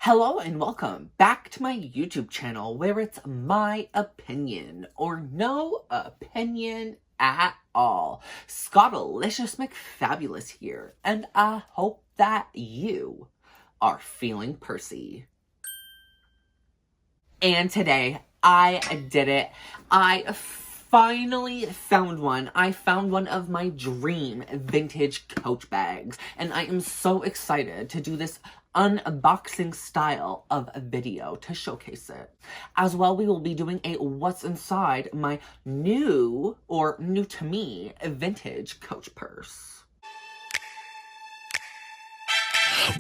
Hello and welcome back to my YouTube channel where it's my opinion or no opinion at all. Scottilicious Mcfabulous here, and I hope that you are feeling Percy. And today, I did it. I finally found one. I found one of my dream vintage Coach bags, and I am so excited to do this unboxing style of a video to showcase it. As well, we will be doing a what's inside my new to me vintage Coach purse.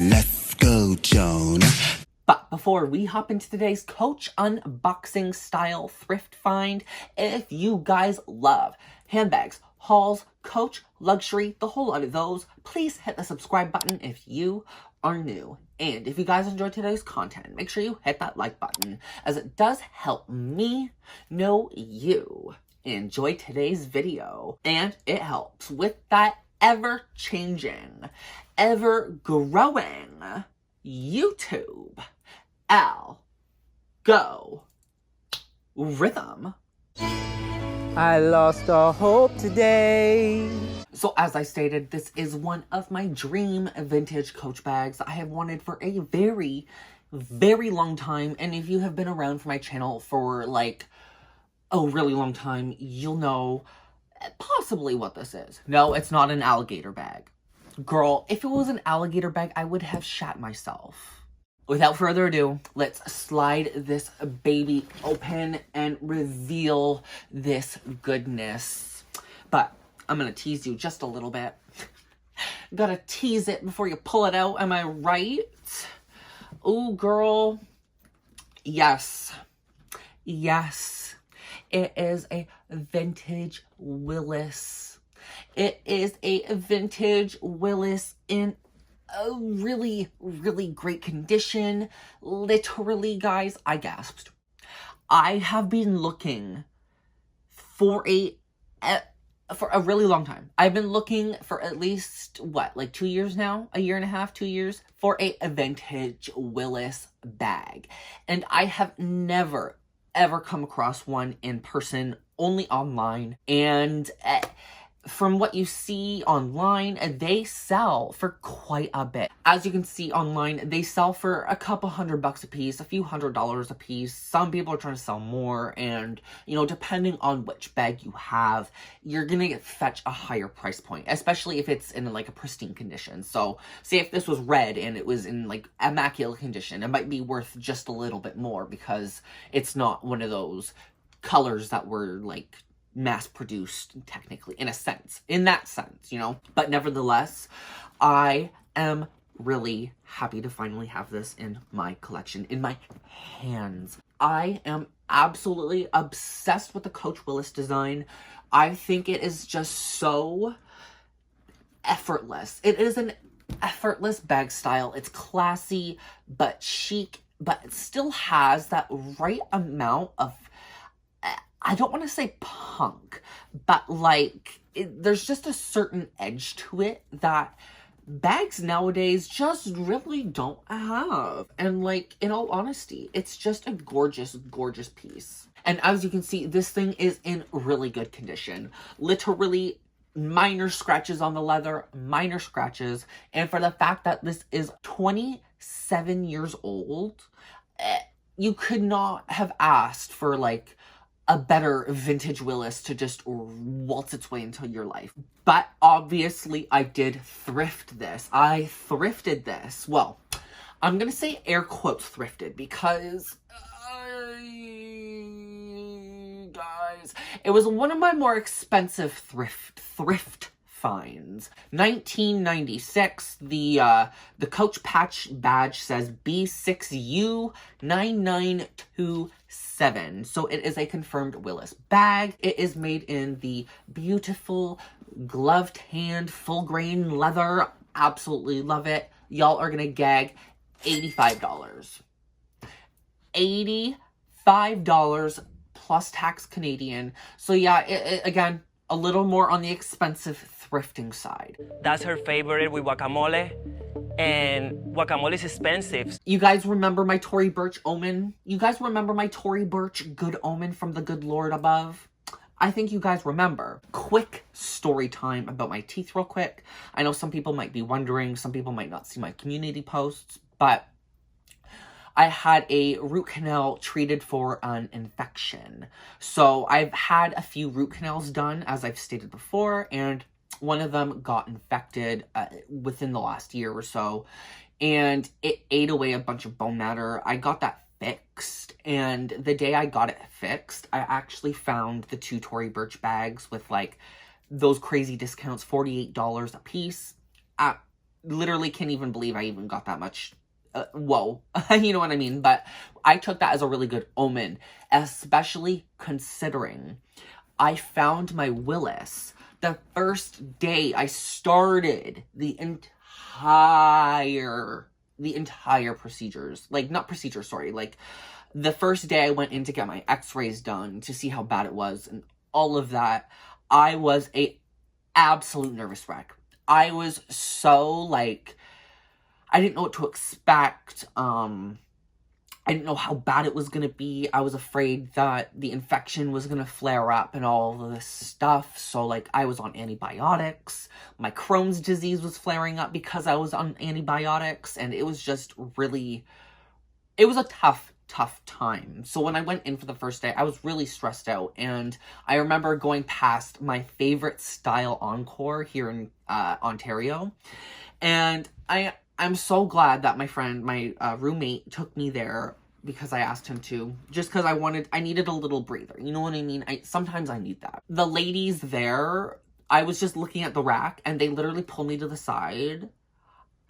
Let's go, Joan. But before we hop into today's Coach unboxing style thrift find, if you guys love handbags, hauls, Coach, luxury, the whole lot of those, please hit the subscribe button if you are new. And if you guys enjoyed today's content, make sure you hit that like button, as it does help me know you enjoy today's video. And it helps with that ever-changing, ever-growing YouTube algorithm. I lost all hope today. So as I stated, this is one of my dream vintage Coach bags I have wanted for a very, very long time. And if you have been around for my channel for like a really long time, you'll know possibly what this is. No, it's not an alligator bag. Girl, if it was an alligator bag, I would have shat myself. Without further ado, let's slide this baby open and reveal this goodness. But I'm gonna tease you just a little bit. Gotta tease it before you pull it out, am I right? Ooh, girl. Yes. Yes. It is a vintage Willis. It is a vintage Willis in a really, really great condition. Literally, guys, I gasped. I have been looking for a really long time. I've been looking for at least, like 2 years now? A year and a half, 2 years? For a vintage Willis bag. And I have never, ever come across one in person, only online. And from what you see online, they sell for quite a bit. As you can see online, they sell for a couple $100 a piece, a few $100 a piece. Some people are trying to sell more, and, you know, depending on which bag you have, you're gonna fetch a higher price point, especially if it's in like a pristine condition. So, say if this was red and it was in like immaculate condition, it might be worth just a little bit more because it's not one of those colors that were like mass-produced, technically, in that sense, you know? But nevertheless, I am really happy to finally have this in my collection, in my hands. I am absolutely obsessed with the Coach Willis design. I think it is just so effortless. It is an effortless bag style. It's classy, but chic, but it still has that right amount of, I don't want to say punk, but like, there's just a certain edge to it that bags nowadays just really don't have. And like, in all honesty, it's just a gorgeous, gorgeous piece. And as you can see, this thing is in really good condition. Literally, minor scratches on the leather, minor scratches. And for the fact that this is 27 years old, you could not have asked for like a better vintage Willis to just waltz its way into your life. But obviously I did thrift this. I thrifted this. Well, I'm gonna say air quotes thrifted because, guys, it was one of my more expensive thrift finds. 1996, the Coach patch badge says B6U9927. So it is a confirmed Willis bag. It is made in the beautiful gloved hand, full grain leather. Absolutely love it. Y'all are gonna gag. $85. $85 plus tax Canadian. So yeah, again, a little more on the expensive thrifting side. That's her favorite with guacamole. And guacamole is expensive. You guys remember my Tory Burch omen? You guys remember my Tory Burch good omen from the good Lord above? I think you guys remember. Quick story time about my teeth real quick. I know some people might be wondering, some people might not see my community posts, but I had a root canal treated for an infection. So I've had a few root canals done, as I've stated before, and one of them got infected within the last year or so, and it ate away a bunch of bone matter. I got that fixed, and the day I got it fixed, I actually found the 2 Tory Burch bags with like those crazy discounts, $48 a piece. I literally can't even believe I even got that much. Whoa, you know what I mean? But I took that as a really good omen, especially considering I found my Willis the first day I started the entire procedures. Like, not procedures, sorry. Like, the first day I went in to get my x-rays done to see how bad it was and all of that, I was a absolute nervous wreck. I was so, like, I didn't know what to expect. I didn't know how bad it was going to be. I was afraid that the infection was going to flare up and all of this stuff. So, like, I was on antibiotics. My Crohn's disease was flaring up because I was on antibiotics. And it was just really, it was a tough time. So when I went in for the first day, I was really stressed out. And I remember going past my favorite style Encore here in Ontario. And I'm so glad that my friend, my roommate, took me there because I asked him to. Just because I needed a little breather. You know what I mean? Sometimes I need that. The ladies there, I was just looking at the rack and they literally pulled me to the side.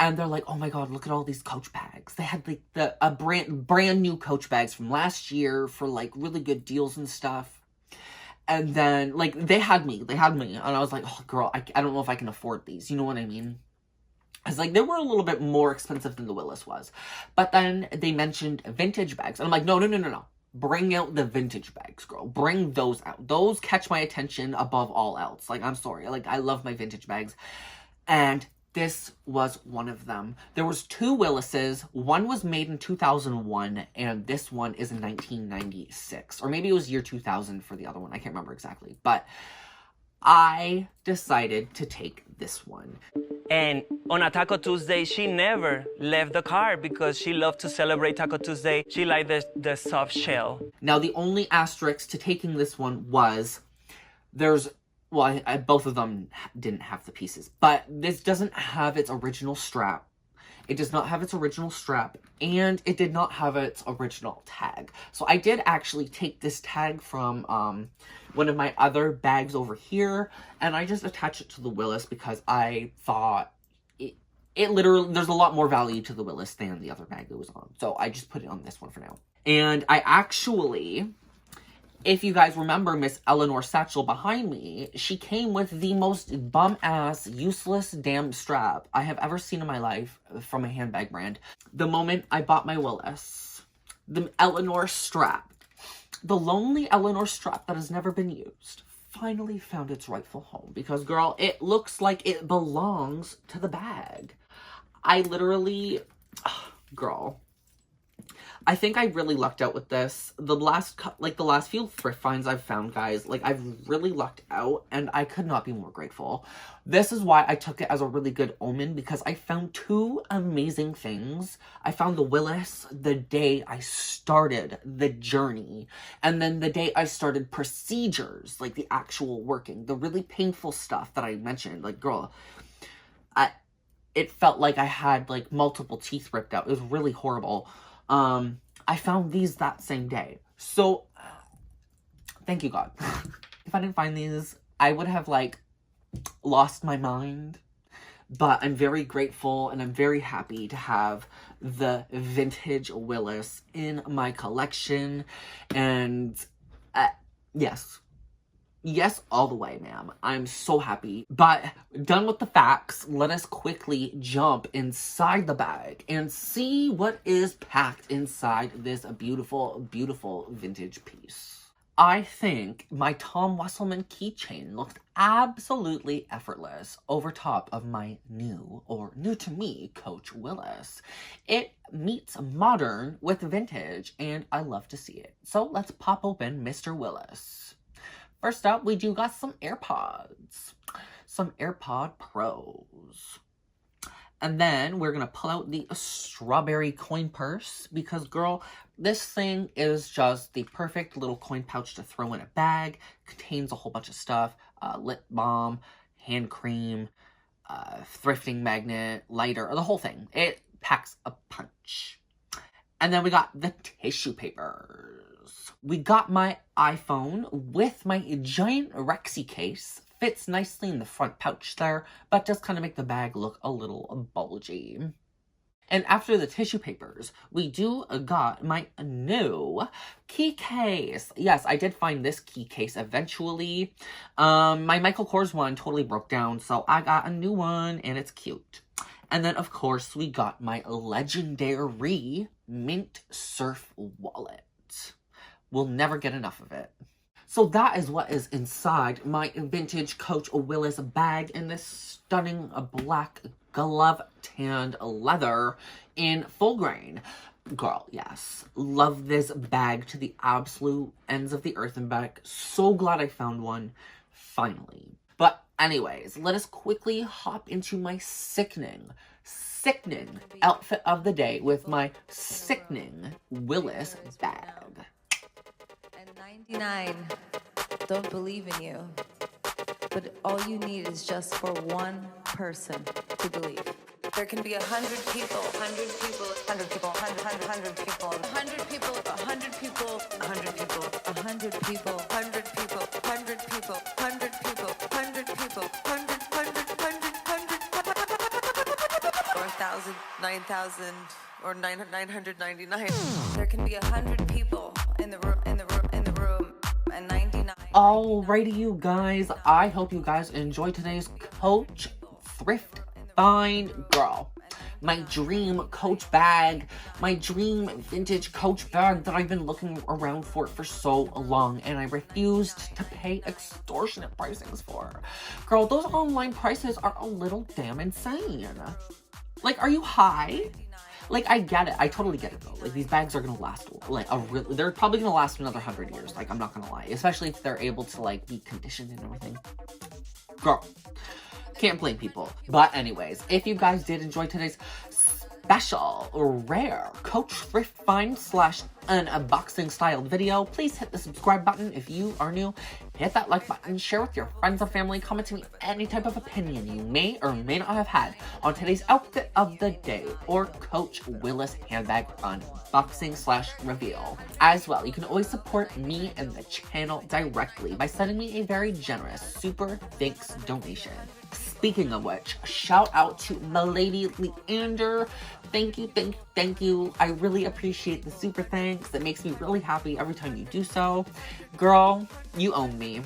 And they're like, oh my God, look at all these Coach bags. They had like a brand new Coach bags from last year for like really good deals and stuff. And then like they had me. And I was like, oh girl, I don't know if I can afford these. You know what I mean? It's like, they were a little bit more expensive than the Willis was. But then they mentioned vintage bags. And I'm like, no. Bring out the vintage bags, girl. Bring those out. Those catch my attention above all else. Like, I'm sorry. Like, I love my vintage bags. And this was one of them. There was 2 Willises. One was made in 2001. And this one is in 1996. Or maybe it was year 2000 for the other one. I can't remember exactly. But I decided to take this one. And on a Taco Tuesday, she never left the car because she loved to celebrate Taco Tuesday. She liked the soft shell. Now, the only asterisk to taking this one was both of them didn't have the pieces, but this doesn't have its original strap. It does not have its original strap, and it did not have its original tag. So I did actually take this tag from one of my other bags over here, and I just attached it to the Willis because I thought it literally, there's a lot more value to the Willis than the other bag it was on. So I just put it on this one for now. And I actually, if you guys remember Miss Eleanor Satchel behind me, she came with the most bum-ass, useless damn strap I have ever seen in my life from a handbag brand. The moment I bought my Willis, the Eleanor Strap, the lonely Eleanor Strap that has never been used, finally found its rightful home. Because, girl, it looks like it belongs to the bag. I literally, girl, I think I really lucked out with this. The last few thrift finds I've found, guys, like, I've really lucked out, and I could not be more grateful. This is why I took it as a really good omen, because I found 2 amazing things. I found the Willis the day I started the journey, and then the day I started procedures, like the actual working, the really painful stuff that I mentioned. Like, girl, it felt like I had, like, multiple teeth ripped out. It was really horrible. I found these that same day. So, thank you, God. If I didn't find these, I would have, like, lost my mind. But I'm very grateful and I'm very happy to have the vintage Willis in my collection. And, yes. Yes, all the way, ma'am. I'm so happy. But done with the facts, let us quickly jump inside the bag and see what is packed inside this beautiful, beautiful vintage piece. I think my Tom Wesselman keychain looked absolutely effortless over top of my new to me Coach Willis. It meets modern with vintage and I love to see it. So let's pop open Mr. Willis. First up, we do got some AirPods. Some AirPod Pros. And then we're going to pull out the strawberry coin purse because, girl, this thing is just the perfect little coin pouch to throw in a bag. Contains a whole bunch of stuff. Lip balm, hand cream, thrifting magnet, lighter, the whole thing. It packs a punch. And then we got the tissue papers. We got my iPhone with my giant Rexy case. Fits nicely in the front pouch there, but does kind of make the bag look a little bulgy. And after the tissue papers, we got my new key case. Yes, I did find this key case eventually. My Michael Kors one totally broke down, so I got a new one, and it's cute. And then, of course, we got my legendary Mint Surf wallet. We'll never get enough of it. So that is what is inside my vintage Coach Willis bag in this stunning black glove tanned leather in full grain. Girl, yes. Love this bag to the absolute ends of the earth and back. So glad I found one, finally. But anyways, let us quickly hop into my sickening outfit of the day with my sickening Willis bag. 99 don't believe in you, but all you need is just for one person to believe. There can be 100 people, 100 people, 100 people, 100 people, 100 people, 100 people, 100 people, 100 people, 100 people, 100 people, 100 people, 100 people, 100, 1,000, 9,000, or 999. There can be 100 people in the room, and 99. Alrighty, you guys. I hope you guys enjoyed today's Coach Thrift Find. Girl, my dream Coach bag, my dream vintage Coach bag that I've been looking around for so long, and I refused to pay extortionate pricings for. Girl, those online prices are a little damn insane. Like, are you high? Like, I get it. I totally get it, though. Like, these bags are gonna last, like, they're probably gonna last another 100 years. Like, I'm not gonna lie. Especially if they're able to, like, be conditioned and everything. Girl, can't blame people. But anyways, if you guys did enjoy today's special, rare Coach Thrift Find / unboxing styled video, please hit the subscribe button if you are new. Hit that like button, share with your friends and family, comment to me any type of opinion you may or may not have had on today's outfit of the day or Coach Willis handbag unboxing / reveal. As well, you can always support me and the channel directly by sending me a very generous super thanks donation. Speaking of which, shout out to Milady Leander. Thank you. I really appreciate the super thanks. It makes me really happy every time you do so. Girl, you own me.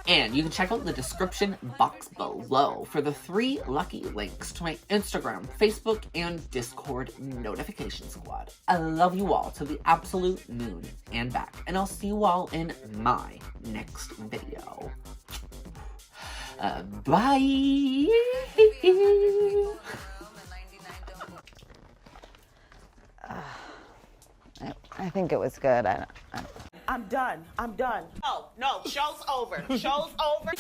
And you can check out the description box below for the 3 lucky links to my Instagram, Facebook, and Discord notification squad. I love you all to the absolute moon and back. And I'll see you all in my next video. Bye. I think it was good. I'm done. No, show's over. Show's over.